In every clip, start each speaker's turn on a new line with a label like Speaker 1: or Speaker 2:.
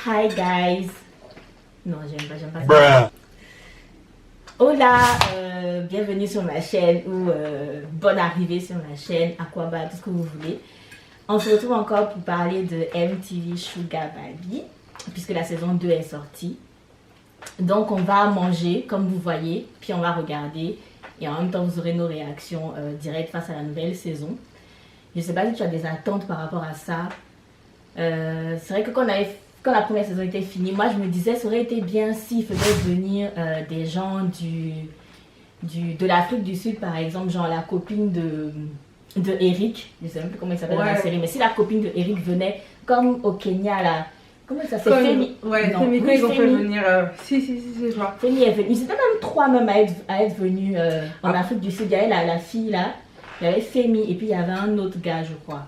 Speaker 1: Hi guys. Non, j'aime pas. Hola, bienvenue sur ma chaîne ou bonne arrivée sur ma chaîne, Aquaba, tout ce que vous voulez. On se retrouve encore pour parler de MTV Sugar Baby, puisque la saison 2 est sortie. Donc on va manger, comme vous voyez, puis on va regarder. Et en même temps, vous aurez nos réactions directes face à la nouvelle saison. Je ne sais pas si tu as des attentes par rapport à ça. C'est vrai que quand la première saison était finie, moi je me disais ça aurait été bien s'il faisait venir des gens de l'Afrique du Sud, par exemple, genre la copine de Eric. Je ne sais même plus comment il s'appelle dans la série, mais si la copine de Eric venait, comme au Kenya là. Comment ça s'est Femi?
Speaker 2: Ouais, Femi, quand ils ont fait venir. Si, je vois.
Speaker 1: Femi est venue. Ils étaient même 3 même à être venus en Afrique du Sud. Il y avait la fille là, il y avait Femi et puis il y avait un autre gars, je crois.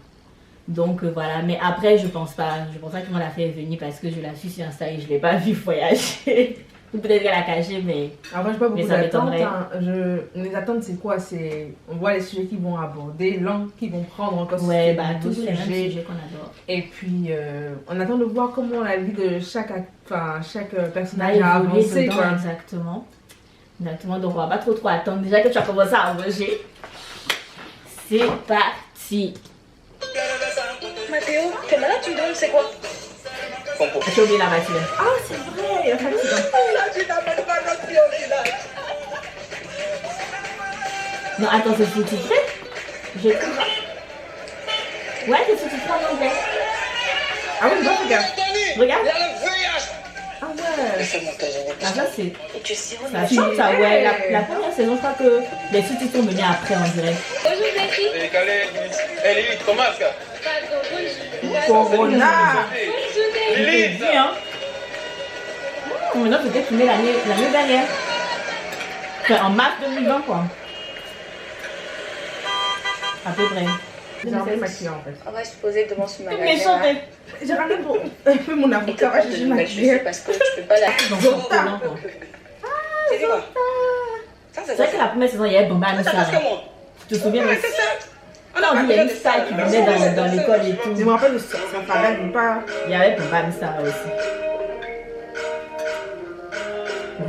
Speaker 1: Donc voilà, mais après, je pense pas qu'on l'a fait venir parce que je la suis sur Insta et je l'ai pas vu voyager. Peut-être qu'elle a caché, mais.
Speaker 2: Après, je pas beaucoup d'attentes. Hein. Les attentes, c'est quoi? On voit les sujets qu'ils vont aborder, l'angle qu'ils vont prendre encore.
Speaker 1: Ouais, bah, tous les mêmes sujets qu'on adore.
Speaker 2: Et puis, on attend de voir comment la vie de chaque personnage a avancé. Quoi.
Speaker 1: Exactement. Donc, on va pas trop attendre. Déjà que tu as commencé à manger. C'est parti.
Speaker 3: Mathéo, t'es malade, tu me demandes c'est quoi?
Speaker 1: J'ai oublié la matière.
Speaker 2: Ah, c'est vrai, il y a pas de
Speaker 1: Non, attends, c'est sous-titré? Ouais, c'est sous-titré en anglais.
Speaker 2: Ah oui, bon, regarde.
Speaker 1: Regarde.
Speaker 2: Ah ouais.
Speaker 1: Ah, ça, c'est. Ça change, ça, ouais. La première saison, je crois que les sous-titres sont venus après, on dirait.
Speaker 3: Bonjour, Betty.
Speaker 4: Elle est comment ça?
Speaker 2: Corona.
Speaker 1: Lily, hein. Maintenant, c'était filmé l'année dernière. Enfin, en mars 2020, quoi. À peu près.
Speaker 2: J'ai ramené ma cliente en fait.
Speaker 3: On va se poser devant ce magasin.
Speaker 1: Mais chantez.
Speaker 2: J'ai ramené mon avocat, va chercher ma cliente.
Speaker 3: Parce que tu peux pas la.
Speaker 4: C'est quoi?
Speaker 1: C'est vrai que la première saison, il y avait Bomba Anissa. Tu te souviens de ça? Non, il y a une salle qui venait dans l'école et tout.
Speaker 2: Je me rappelle de ça, ça paraît pas.
Speaker 1: Il y avait Bomba Anissa aussi.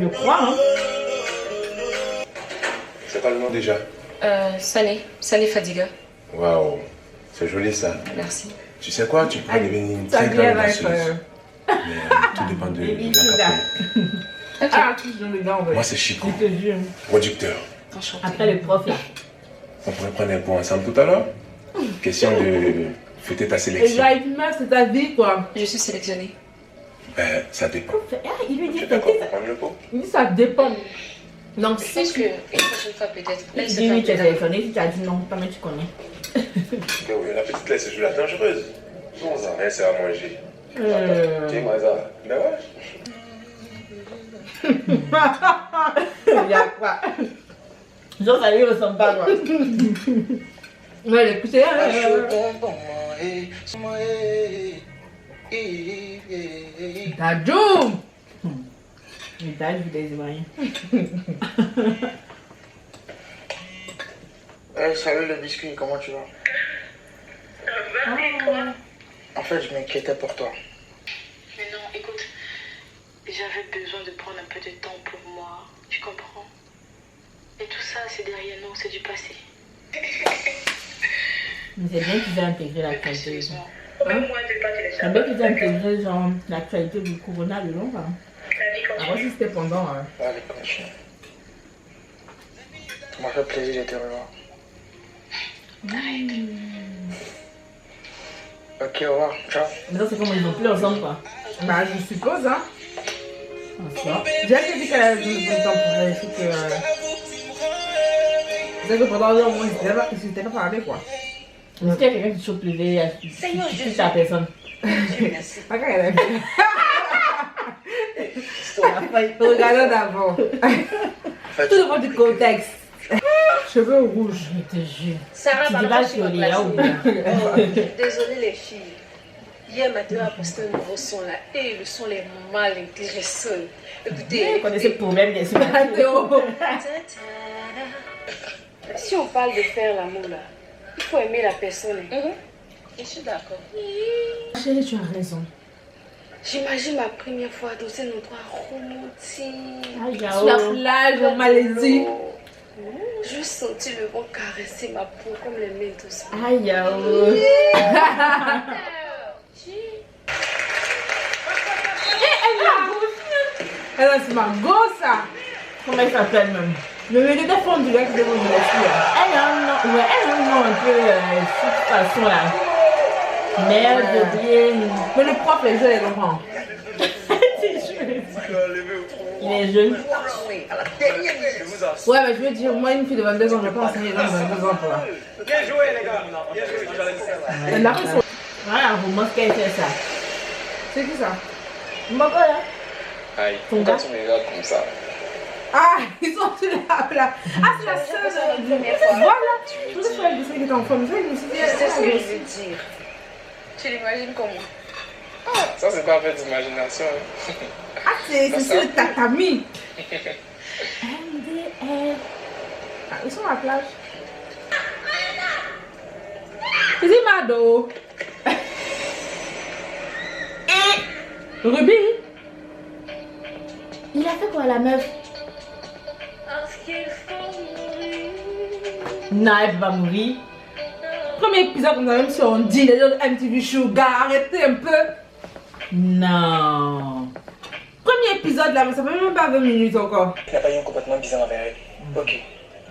Speaker 1: Je crois, hein.
Speaker 4: C'est quoi le nom déjà?
Speaker 5: Salé Fadiga.
Speaker 4: Waouh, c'est joli ça.
Speaker 5: Merci.
Speaker 4: Tu sais quoi, tu pourrais devenir une
Speaker 2: Ça
Speaker 4: très
Speaker 2: vient
Speaker 4: grande
Speaker 2: avec.
Speaker 4: danseuse. Mais tout dépend de la capoeira.
Speaker 2: Ah, tout dans le gars,
Speaker 4: Moi c'est Chico,
Speaker 1: Je te jure.
Speaker 4: producteur.
Speaker 5: Enchanté.
Speaker 1: Après le prof là.
Speaker 4: On pourrait prendre un point ensemble tout à l'heure. Question de fêter ta
Speaker 2: Et
Speaker 4: sélection.
Speaker 2: là, c'est ta vie quoi.
Speaker 5: Je suis sélectionnée.
Speaker 4: Ben, ça dépend.
Speaker 1: Ah, il lui dit
Speaker 4: Tu es d'accord pour prendre le pot?
Speaker 2: Il dit ça dépend. Donc,
Speaker 5: Je pense qu'une prochaine fois peut-être. Là,
Speaker 1: Il
Speaker 5: il se
Speaker 1: dit oui,
Speaker 5: fait
Speaker 1: tu as
Speaker 5: un peu
Speaker 1: sélectionné. Si tu as dit non, pas mal tu connais.
Speaker 4: Mais oui, la petite laisse joue la dangereuse. Non, ça, rien, c'est à manger. Tiens, moi, ça. Ben ouais.
Speaker 2: il y a quoi.
Speaker 1: Genre, ça lui ressemble pas, quoi.
Speaker 2: Ouais, écoutez, Dadou.
Speaker 1: Mais t'as vu des Ivoiriens.
Speaker 6: Salut le biscuit, comment tu vas? En fait, je m'inquiétais pour toi.
Speaker 7: Mais non, écoute, j'avais besoin de prendre un peu de temps pour moi, tu comprends? Et tout ça, c'est derrière nous, c'est du passé.
Speaker 1: Mais c'est bien qu'ils aient intégré l'actualité.
Speaker 7: Même moi, je vais pas te laisser.
Speaker 1: C'est bien qu'ils aient intégré genre l'actualité du corona de long, quoi.
Speaker 2: Moi aussi, c'était pendant.
Speaker 6: Allez, continue. Ça m'a fait plaisir de te revoir. Ok, au revoir. Ciao.
Speaker 1: Mais ça, c'est comme ils vont plus ensemble, quoi.
Speaker 2: Bah, je suppose, hein.
Speaker 1: Ah, ça.
Speaker 2: J'ai déjà dit qu'elle avait besoin de temps pour vérifier que. C'est que pendant un mois, ils s'étaient pas parlé, quoi.
Speaker 1: Est-ce qu'il y a quelqu'un qui chope le verre et qui tue la personne?
Speaker 2: Pas quand elle a fait. Regardons d'abord. Tout dépend du contexte. Cheveux rouges.
Speaker 1: Je te jure.
Speaker 3: Sarah,
Speaker 1: Tu dis
Speaker 3: pardon,
Speaker 1: pas
Speaker 3: je suis
Speaker 1: sur Léa ou
Speaker 3: remplacée.
Speaker 1: bien?
Speaker 3: Désolée les filles. Hier, Mathéo a posté un nouveau son là et le son est mal intéressant. Écoutez,
Speaker 1: Vous connaissez le problème, bien sûr.
Speaker 2: Théo.
Speaker 3: si on parle de faire l'amour là, il faut aimer la personne.
Speaker 7: Je suis d'accord.
Speaker 1: Chérie, tu as raison.
Speaker 3: J'imagine ma première fois dans un endroit romantique.
Speaker 2: Sur la plage en Malaisie.
Speaker 3: Je sentis le vent caresser ma peau comme les mains douces.
Speaker 1: Aïe,
Speaker 2: C'est Margot ça.
Speaker 1: comment elle s'appelle même?
Speaker 2: Le milieu de fond du gars qui demande de la fille.
Speaker 1: Elle a un nom, ouais, elle a un nom un peu de toute façon là. Merde, j'ai oublié.
Speaker 2: Mais le prof, les jeux, les enfants.
Speaker 1: Il est jeune.
Speaker 2: Ouais, mais je veux dire, moi, une fille de 22 ans, je peux enseigner une fille de 22 ans pour là.
Speaker 4: Bien joué, les gars. Bien joué.
Speaker 2: Elle a fait son.
Speaker 1: Voilà, romance qu'elle fait ça.
Speaker 2: C'est qui ça?
Speaker 1: Mboko là.
Speaker 4: Aïe,
Speaker 1: Ton
Speaker 4: pourquoi
Speaker 1: gars?
Speaker 4: tu me regardes comme ça?
Speaker 2: Ah, ils sont sur la plage. Ah, c'est la sœur de. Voilà. Je me suis dit que était en forme. Je me suis dit,
Speaker 3: C'est ce que je veux dire. Tu l'imagines comment?
Speaker 4: Ah, ça c'est pas un peu d'imagination.
Speaker 2: ah, c'est sur le tatami.
Speaker 1: MDR.
Speaker 2: Ah, ils sont à la plage. C'est Mado. Ruby.
Speaker 1: Il a fait quoi la meuf?
Speaker 3: Parce qu'il faut mourir.
Speaker 1: Non, elle peut pas mourir.
Speaker 2: Premier épisode, on a même si on dit les autres MTV Sugar, arrêtez un peu.
Speaker 1: Non.
Speaker 2: Premier épisode là, mais ça fait même pas 20 minutes encore.
Speaker 6: Il n'a pas eu un comportement bizarre envers elle. Ok,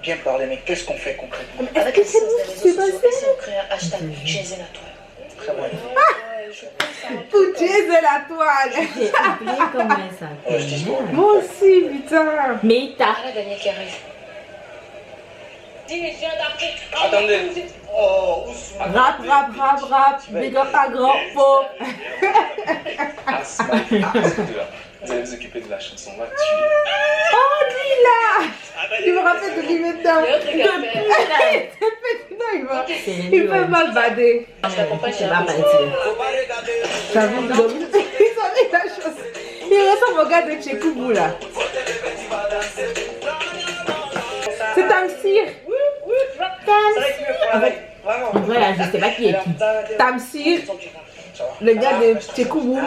Speaker 6: bien parler, mais qu'est-ce qu'on fait concrètement?
Speaker 7: Avec le sens des réseaux sociaux, si on crée un hashtag Jason à toi.
Speaker 6: Très bon.
Speaker 2: Pour Jason la toile.
Speaker 1: J'ai oublié comment elle
Speaker 6: Ouais, je dis
Speaker 1: s'appelle.
Speaker 2: Moi aussi, putain.
Speaker 1: Meita.
Speaker 7: Ah, la dernière qui arrive.
Speaker 3: Dis, je viens d'Afrique.
Speaker 4: Attendez. Oh,
Speaker 2: Rap. Big up à grand pot.
Speaker 4: Asma. Vous allez vous occuper de la chanson, va tuer.
Speaker 2: Oh, lui là. Tu me rappelles de lui maintenant. Non, il fait mal bader.
Speaker 1: C'est pas parti.
Speaker 2: J'avoue, ils ont mis la chose. Il ressemble au gars de Tchekoubou là. C'est Tamsir.
Speaker 1: Voilà, je sais pas qui est qui.
Speaker 2: Tamsir, le gars de Tchekoubou.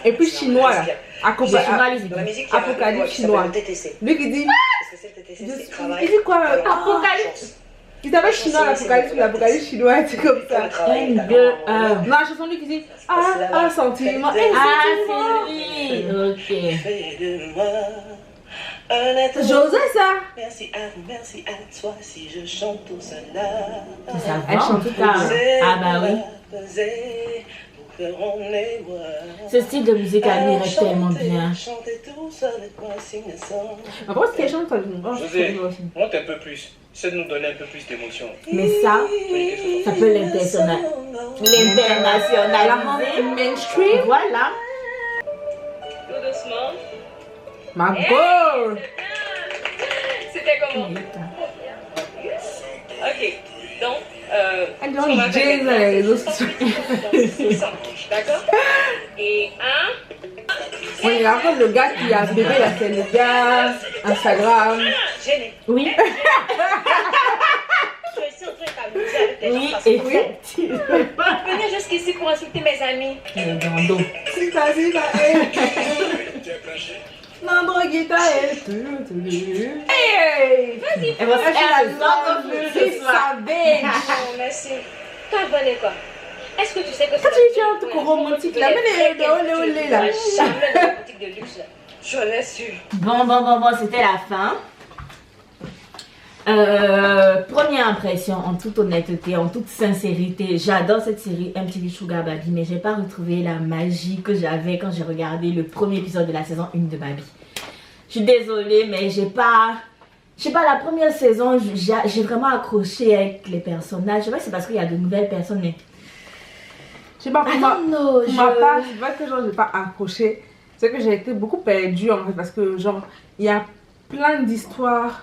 Speaker 2: Et puis chinois là. Apocalypse chinois. Lui qui dit. Il dit quoi? Apocalypse. Il s'appelle chinois l'apocalypse chinois, c'est comme ça.
Speaker 1: Un, deux, un.
Speaker 2: Non, la chanson lui qui dit un sentiment.
Speaker 1: Ah, c'est lui. Ok.
Speaker 2: José ça.
Speaker 8: Merci à toi si je chante tout cela.
Speaker 1: Ça
Speaker 2: Elle
Speaker 1: va en
Speaker 2: chante
Speaker 1: tout cas. Ah bah oui. Ce style de musique à lui irait tellement bien.
Speaker 2: Après, ce qu'elle chante, ça me branche.
Speaker 4: José, monte un peu plus. Essaie de nous donner un peu plus d'émotion.
Speaker 1: Mais ça, ça peut l'internationaliser.
Speaker 2: Mainstream.
Speaker 1: Voilà.
Speaker 3: Tout doucement.
Speaker 2: Ma go.
Speaker 3: C'était comment? Ok, donc,
Speaker 2: Elle dit Jason les réseaux sociaux.
Speaker 3: d'accord? Et
Speaker 2: On est là comme le gars qui a bébé là, c'est le gars Instagram.
Speaker 3: gêné.
Speaker 1: Oui.
Speaker 3: Je suis en train de t'amuser avec tes gens
Speaker 1: Oui,
Speaker 3: parce que
Speaker 1: effectivement.
Speaker 3: venir jusqu'ici pour insulter mes amis.
Speaker 1: Mais dans le dos.
Speaker 2: Si ça, Nandro guitare. Hey!
Speaker 1: Elle va faire la
Speaker 2: C'est savage.
Speaker 3: Oh, merci. Toi, bonne quoi? Est-ce que tu sais que
Speaker 2: Quand tu es un truc romantique là, mais les olé là.
Speaker 3: Jamais dans la boutique de luxe là. Je l'ai su.
Speaker 1: Bon, c'était la fin. Première impression, en toute honnêteté, en toute sincérité, j'adore cette série MTV Sugar Baby, mais j'ai pas retrouvé la magie que j'avais quand j'ai regardé le premier épisode de la saison 1 de Baby. Je suis désolée, mais j'ai pas... Je sais pas, la première saison, j'ai vraiment accroché avec les personnages. Je sais pas si c'est parce qu'il y a de nouvelles personnes, mais...
Speaker 2: Je sais pas, pour ma
Speaker 1: je...
Speaker 2: part, c'est pas que genre j'ai pas accroché, c'est que j'ai été beaucoup perdue en fait, parce que genre, il y a plein d'histoires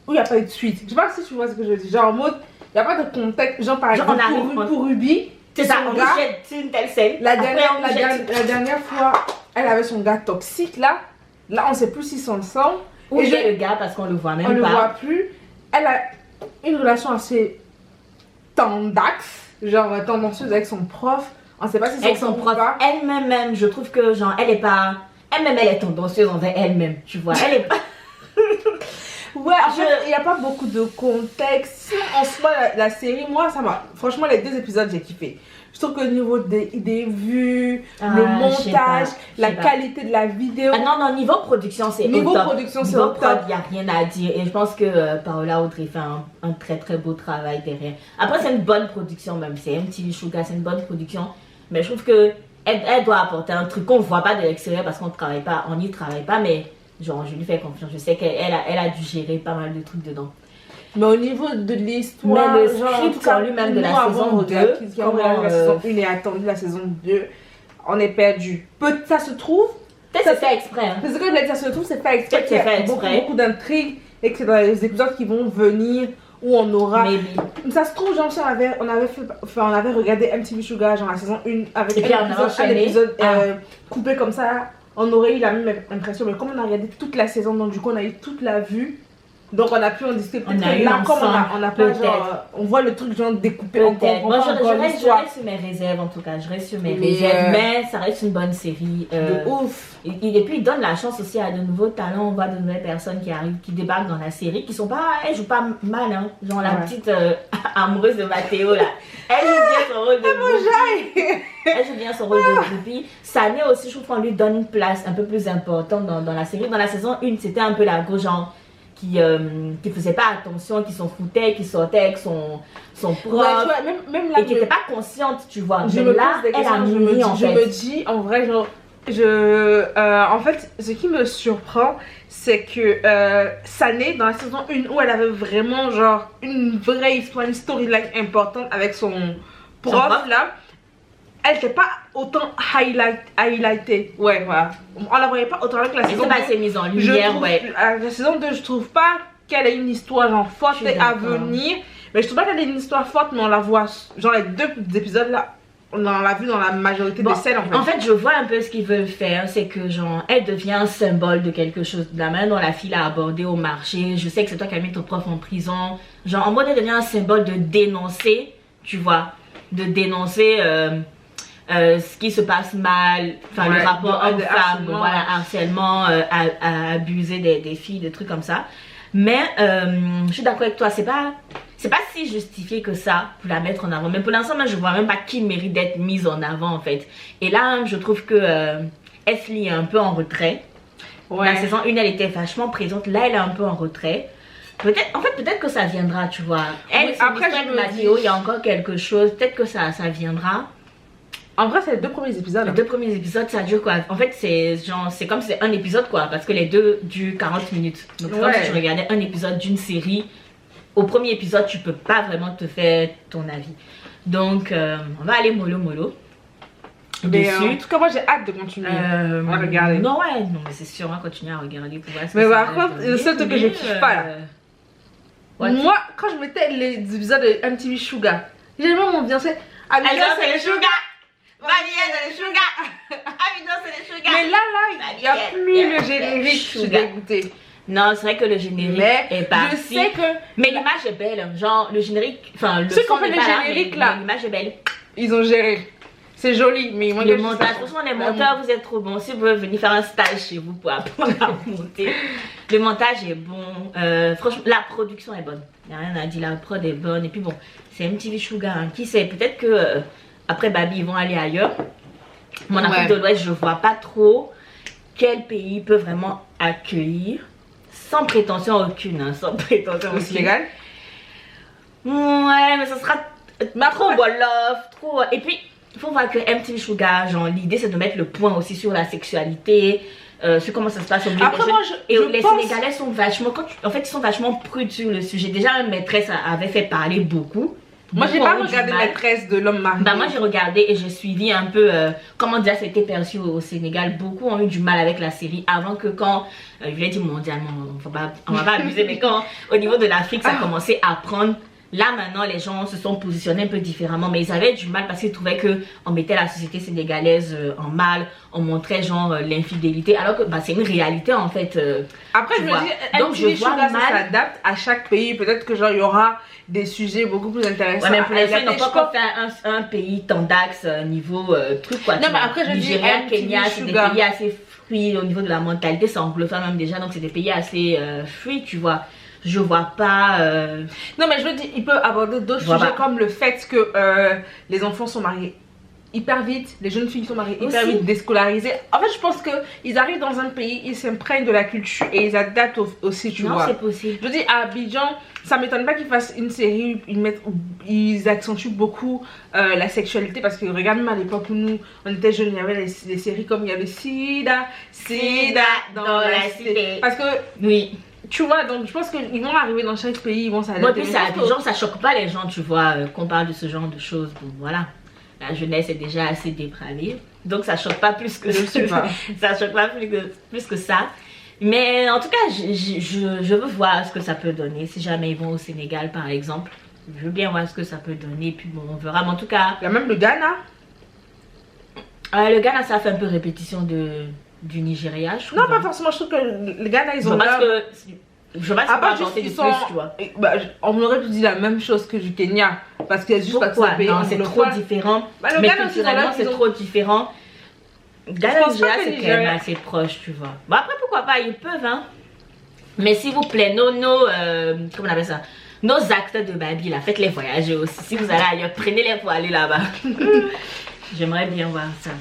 Speaker 2: où il n'y a pas eu de suite. Je sais pas si tu vois ce que je dis, genre en mode, il n'y a pas de contexte, genre par exemple pour Ruby,
Speaker 1: c'est ça,
Speaker 2: son
Speaker 1: on
Speaker 2: gars,
Speaker 1: jette une telle scène.
Speaker 2: la dernière fois, elle avait son gars toxique là on sait plus s'ils sont ensemble.
Speaker 1: Où est le gars parce qu'on le voit même
Speaker 2: on
Speaker 1: pas.
Speaker 2: le voit plus. Elle a une relation assez tendax, genre tendancieuse avec son prof. On sait pas si
Speaker 1: Elles
Speaker 2: c'est
Speaker 1: sont
Speaker 2: son
Speaker 1: propres. Elle-même, je trouve que genre, elle est pas... Elle-même, elle est tendancieuse envers elle-même, tu vois. Elle est pas...
Speaker 2: Ouais, en fait, il n'y a pas beaucoup de contexte. Si on se voit la série, moi, ça m'a... Franchement, les 2 épisodes, j'ai kiffé. Je trouve qu'au niveau des vues, le montage, la qualité de la vidéo...
Speaker 1: Ah non, niveau production, c'est au top.
Speaker 2: Niveau production, c'est au top.
Speaker 1: Il n'y a rien à dire. Et je pense que Paola Audrey fait un très très beau travail derrière. Après, c'est une bonne production même. C'est MTV Shuga, c'est une bonne production. Mais je trouve que elle doit apporter un truc qu'on ne voit pas de l'extérieur parce qu'on n'y travaille pas. Mais genre, je lui fais confiance. Je sais qu'elle a dû gérer pas mal de trucs dedans.
Speaker 2: Mais au niveau de l'histoire,
Speaker 1: mais le script en lui-même de la saison 2,
Speaker 2: la saison 1 et attendu la saison 2, on est perdu. Ça se trouve,
Speaker 1: peut-être c'est fait exprès. Hein.
Speaker 2: C'est ce que je voulais dire, ça se trouve, c'est fait exprès.
Speaker 1: Peut-être c'est fait exprès.
Speaker 2: Beaucoup d'intrigues et que c'est dans les épisodes qui vont venir où on aura.
Speaker 1: Maybe.
Speaker 2: Ça se trouve, genre, si on avait regardé MTV Shuga, genre la saison 1 avec un épisode coupé comme ça, on aurait eu la même impression. Mais comme on a regardé toute la saison, donc du coup, on a eu toute la vue. Donc on a pu en discuter.
Speaker 1: On a eu
Speaker 2: là, comme on a pas genre, on voit le truc genre découpé.
Speaker 1: Moi je reste sur mes réserves en tout cas. Je reste sur mes réserves, mais ça reste une bonne série.
Speaker 2: De ouf.
Speaker 1: Et puis il donne la chance aussi à de nouveaux talents. On voit de nouvelles personnes qui arrivent, qui débarquent dans la série, qui sont pas, elles jouent pas mal hein. Genre la petite amoureuse de Mathéo là. Elle joue bien son rôle de groupie. Elle joue bien son rôle de groupie. Sané aussi, je trouve qu'on lui donne une place un peu plus importante dans la série. Dans la saison 1, c'était un peu la gauche genre qui faisait pas attention, qui s'en foutait, qui sortait avec son prof,
Speaker 2: même là,
Speaker 1: et qui n'était pas consciente, tu vois.
Speaker 2: Je
Speaker 1: mais là, elle a mis en fait.
Speaker 2: Je me dis, en vrai, genre, en fait, ce qui me surprend, c'est que Sané, dans la saison 1, où elle avait vraiment, genre, une vraie histoire, une storyline importante avec son prof, là, elle n'était pas autant highlightée. Ouais, voilà. On la voyait pas autant que la saison 2.
Speaker 1: Elle s'est mise en lumière, ouais.
Speaker 2: La saison 2, je trouve pas qu'elle ait une histoire genre forte à venir. Mais je trouve pas qu'elle ait une histoire forte, mais on la voit. Genre les 2 épisodes là, on l'a vu dans la majorité des scènes en fait.
Speaker 1: En fait, je vois un peu ce qu'ils veulent faire. C'est que genre, elle devient un symbole de quelque chose. De la main dont la fille l'a abordée au marché. Je sais que c'est toi qui as mis ton prof en prison. Genre, en mode, elle devient un symbole de dénoncer, tu vois. De dénoncer. Ce qui se passe mal, enfin le rapport homme-femme, voilà, harcèlement, à abuser des filles, des trucs comme ça. Mais je suis d'accord avec toi, c'est pas si justifié que ça pour la mettre en avant. Mais pour l'instant, je vois même pas qui mérite d'être mise en avant en fait. Et là, je trouve que Ashley est un peu en retrait. Ouais. La saison 1, elle était vachement présente. Là, elle est un peu en retrait. Peut-être que ça viendra, tu vois. Elle, après, Mathéo, il y a encore quelque chose. Peut-être que ça viendra.
Speaker 2: En vrai, c'est les 2 premiers épisodes.
Speaker 1: Les 2 premiers épisodes, ça dure quoi? En fait, c'est comme si c'est un épisode quoi, parce que les 2 durent 40 minutes. Donc, c'est comme si tu regardais un épisode d'une série. Au premier épisode, tu peux pas vraiment te faire ton avis. Donc, on va aller mollo.
Speaker 2: Mais en tout cas, moi j'ai hâte de continuer à regarder.
Speaker 1: Non, mais c'est sûr, on va continuer à regarder pour voir ce
Speaker 2: mais par contre, le seul truc que je kiffe pas là. Moi, quand je mettais les épisodes de MTV Shuga, j'aimais m'ambiancer.
Speaker 1: Ambiance, c'est les Shuga! Vanilla, c'est les Shuga! Ambiance, c'est les Shuga!
Speaker 2: Mais là, il n'y a plus le générique, je suis dégoûtée.
Speaker 1: Non, c'est vrai que le générique est parti.
Speaker 2: Je sais que.
Speaker 1: Mais l'image est belle. Genre, le générique. Enfin, le
Speaker 2: son n'est pas là, mais
Speaker 1: l'image est belle.
Speaker 2: Ils ont géré. C'est joli, mais moi,
Speaker 1: le montage. Franchement, les monteurs, vous êtes trop bons. Si vous voulez venir faire un stage chez vous pour apprendre à monter. Le montage est bon. Franchement, la production est bonne. Il n'y a rien à dire. La prod est bonne. Et puis bon, c'est MTV Shuga. Hein. Qui sait? Peut-être que après Babi, ils vont aller ailleurs. Mon Afrique de l'Ouest, je vois pas trop quel pays peut vraiment accueillir. Sans prétention aucune. Hein, sans prétention aucune.
Speaker 2: Sénégal?
Speaker 1: Ouais, mais ça sera trop bolof. Trop. Et puis. Il faut voir que MTV Shuga, genre l'idée c'est de mettre le point aussi sur la sexualité, sur comment ça se passe au milieu des jeunes. Et les Sénégalais sont vachement, en fait ils sont vachement prudes sur le sujet. Déjà une maîtresse avait fait parler beaucoup.
Speaker 2: Moi j'ai pas regardé Maîtresse de l'homme marié.
Speaker 1: Bah moi j'ai regardé et j'ai suivi un peu comment déjà ça a été perçu au Sénégal. Beaucoup ont eu du mal avec la série avant que quand, je l'ai dit mondialement, on va pas abuser, mais quand au niveau de l'Afrique ça a commencé à prendre. Là maintenant les gens se sont positionnés un peu différemment, mais ils avaient du mal parce qu'ils trouvaient que on mettait la société sénégalaise en mal, on montrait genre l'infidélité, alors que bah, c'est une réalité en fait.
Speaker 2: Après je me dis, donc je vois mal. Ça s'adapte à chaque pays, peut-être que genre il y aura des sujets beaucoup plus intéressants.
Speaker 1: Ouais, mais pour l'instant ils n'ont pas encore fait un pays tendax niveau truc quoi.
Speaker 2: Non mais après je dis
Speaker 1: Nigeria, Kenya, c'est des pays assez free au niveau de la mentalité, c'est anglophone même déjà, donc c'est des pays assez free tu vois. Je vois pas.
Speaker 2: Non, mais je veux dire, il peut aborder d'autres sujets comme le fait que les enfants sont mariés hyper vite, les jeunes filles sont mariées hyper vite, déscolarisées. En fait, je pense qu'ils arrivent dans un pays, ils s'imprègnent de la culture et ils adaptent aussi, tu vois.
Speaker 1: Non, c'est possible.
Speaker 2: Je veux dire, à Abidjan, ça m'étonne pas qu'ils fassent une série où ils accentuent beaucoup la sexualité parce que regarde, même à l'époque où nous on était jeunes, il y avait les séries comme il y avait Sida dans la cité. Parce que.
Speaker 1: Oui.
Speaker 2: Tu vois, donc je pense qu'ils vont arriver dans chaque pays, ils vont s'adapter.
Speaker 1: Bon, puis ça choque pas les gens, tu vois, qu'on parle de ce genre de choses. Bon, voilà. La jeunesse est déjà assez dépravée. Donc ça choque pas plus que ça choque pas plus que ça. Mais en tout cas, je veux voir ce que ça peut donner. Si jamais ils vont au Sénégal, par exemple, je veux bien voir ce que ça peut donner. Puis bon, on verra. Mais en tout cas.
Speaker 2: Il y a même le Ghana.
Speaker 1: Le Ghana, ça fait un peu répétition du Nigeria, je trouve.
Speaker 2: Non, pas forcément. Je trouve que le Ghana, ils ont.
Speaker 1: Je pense pas inventer de plus, tu vois.
Speaker 2: Bah, on aurait pu dire la même chose que du Kenya. Parce qu'il y a juste
Speaker 1: pourquoi? Non, c'est trop différent. Bah, mais culturellement, c'est trop différent. Ghana et Nigeria, c'est quand même assez proche, tu vois. Bon, après, pourquoi pas, ils peuvent, hein. Mais s'il vous plaît, comment on appelle ça? Nos acteurs de Babi, là, faites-les voyager aussi. Si vous allez ailleurs, prenez-les pour aller là-bas. J'aimerais bien voir ça.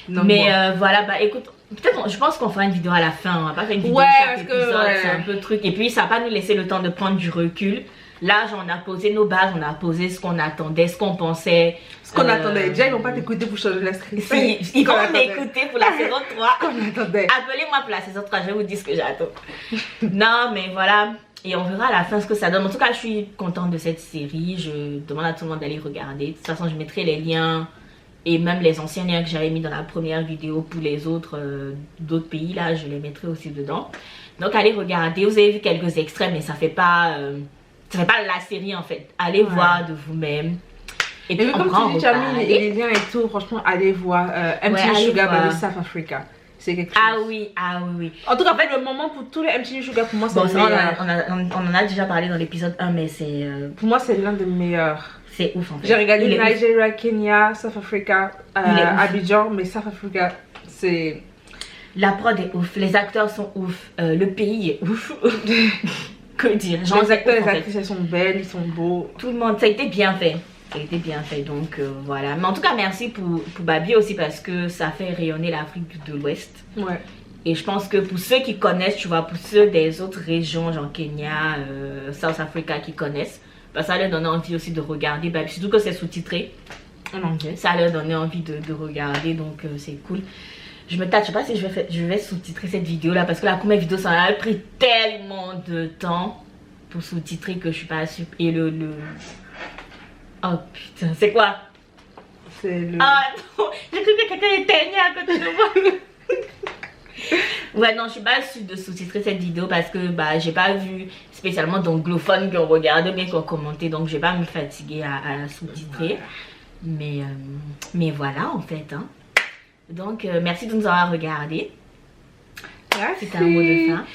Speaker 1: Non, mais voilà, bah écoute, peut-être je pense qu'on fera une vidéo à la fin. On va pas faire une vidéo chaque épisode, c'est un peu truc. Et puis ça va pas nous laisser le temps de prendre du recul. Là, on a posé nos bases, on a posé ce qu'on attendait, ce qu'on pensait.
Speaker 2: Ce qu'on attendait. Déjà, ils vont pas t'écouter pour changer la script.
Speaker 1: Si, ils vont m'écouter pour la saison 3.
Speaker 2: Attendez.
Speaker 1: Appelez-moi pour la saison 3, je vais vous dire ce que j'attends. Non, mais voilà. Et on verra à la fin ce que ça donne. En tout cas, je suis contente de cette série. Je demande à tout le monde d'aller regarder. De toute façon, je mettrai les liens. Et même les anciens liens que j'avais mis dans la première vidéo pour les autres d'autres pays, là, je les mettrai aussi dedans. Donc, allez regarder. Vous avez vu quelques extraits, mais ça fait pas la série, en fait. Allez voir de vous-même.
Speaker 2: Et puis, comme tu dis, tu as mis les liens et tout. Franchement, allez voir. MTV Sugar Baby South Africa. C'est quelque chose.
Speaker 1: Ah oui.
Speaker 2: En tout cas, pour le moment, pour tous les MTV Sugar, pour moi, c'est
Speaker 1: bon, on en a déjà parlé dans l'épisode 1, mais c'est...
Speaker 2: Pour moi, c'est l'un des meilleurs.
Speaker 1: C'est ouf en fait.
Speaker 2: J'ai regardé Nigeria, Kenya, South Africa, Abidjan, mais South Africa, c'est...
Speaker 1: La prod est ouf, les acteurs sont ouf, le pays est ouf. Que dire,
Speaker 2: genre, les acteurs, les actrices, elles sont belles, ils sont beaux.
Speaker 1: Tout le monde, ça a été bien fait. Ça a été bien fait, donc voilà. Mais en tout cas, merci pour Babi aussi parce que ça fait rayonner l'Afrique de l'Ouest.
Speaker 2: Ouais.
Speaker 1: Et je pense que pour ceux qui connaissent, tu vois, pour ceux des autres régions, genre Kenya, South Africa qui connaissent, bah, ça leur donne envie aussi de regarder, bah, surtout que c'est sous-titré en anglais, ça leur donne envie de regarder, donc c'est cool. Je me tâche, je sais pas si je vais sous-titrer cette vidéo là parce que la première vidéo ça a pris tellement de temps pour sous-titrer que je suis pas sûre. Et oh putain, c'est quoi?
Speaker 2: C'est le...
Speaker 1: Ah non, j'ai cru que quelqu'un éteignait à côté de moi. Ouais, non, je suis pas sûre de sous-titrer cette vidéo parce que bah j'ai pas vu spécialement d'anglophones qui ont regardé mais qui ont commenté, donc je vais pas me fatiguer à la sous-titrer. Mais voilà en fait, hein. Donc merci de nous avoir regardé. C'est un mot de fin.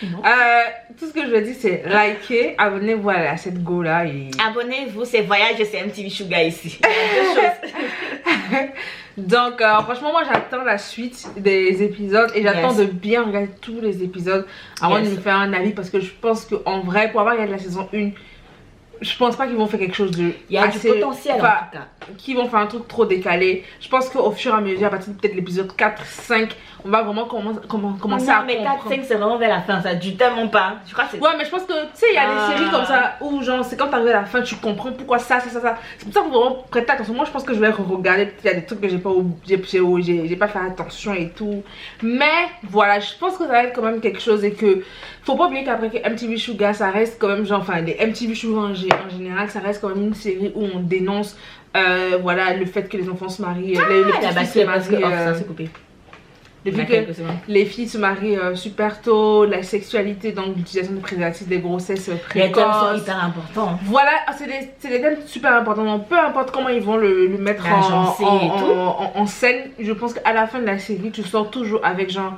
Speaker 2: Tout ce que je veux dire c'est liker, abonnez-vous à cette go là et...
Speaker 1: Abonnez-vous, c'est Voyage, c'est MTV Sugar ici. Il y a 2 choses.
Speaker 2: Donc franchement moi j'attends la suite des épisodes et j'attends de bien regarder tous les épisodes avant de me faire un avis parce que je pense qu'en vrai pour avoir regardé la saison 1, je pense pas qu'ils vont faire quelque chose de...
Speaker 1: Il y a assez, du potentiel en tout cas.
Speaker 2: Qu'ils vont faire un truc trop décalé. Je pense qu'au fur et à mesure, à partir de peut-être l'épisode 4-5, on va vraiment commencer à...
Speaker 1: Non mais 4-5 c'est vraiment vers la fin, ça dure tellement pas. Je crois que
Speaker 2: ouais mais je pense que tu sais il y a des séries comme ça où genre c'est quand t'arrives à la fin tu comprends pourquoi ça. C'est pour ça qu'il faut vraiment prêter attention. Moi je pense que je vais regarder, il y a des trucs que j'ai pas fait attention et tout. Mais voilà, je pense que ça va être quand même quelque chose et que... Faut pas oublier qu'après que MTV Sugar ça reste quand même genre... Enfin les MTV Sugar en général ça reste quand même une série où on dénonce voilà le fait que les enfants se marient, les petits se marient.
Speaker 1: Ça s'est coupé.
Speaker 2: Depuis que les filles se marient super tôt, la sexualité, donc l'utilisation de préservatifs, des grossesses précoces.
Speaker 1: Les thèmes sont hyper importants.
Speaker 2: Voilà, c'est des thèmes super importants. Donc, peu importe comment ils vont le mettre en scène, je pense qu'à la fin de la série, tu sors toujours avec genre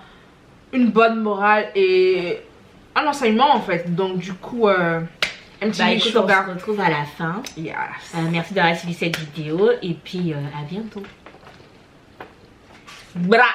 Speaker 2: une bonne morale et un enseignement en fait. Donc du coup,
Speaker 1: écoute, on se retrouve à la fin.
Speaker 2: Yes.
Speaker 1: Merci d'avoir suivi cette vidéo et puis à bientôt.
Speaker 2: Bra.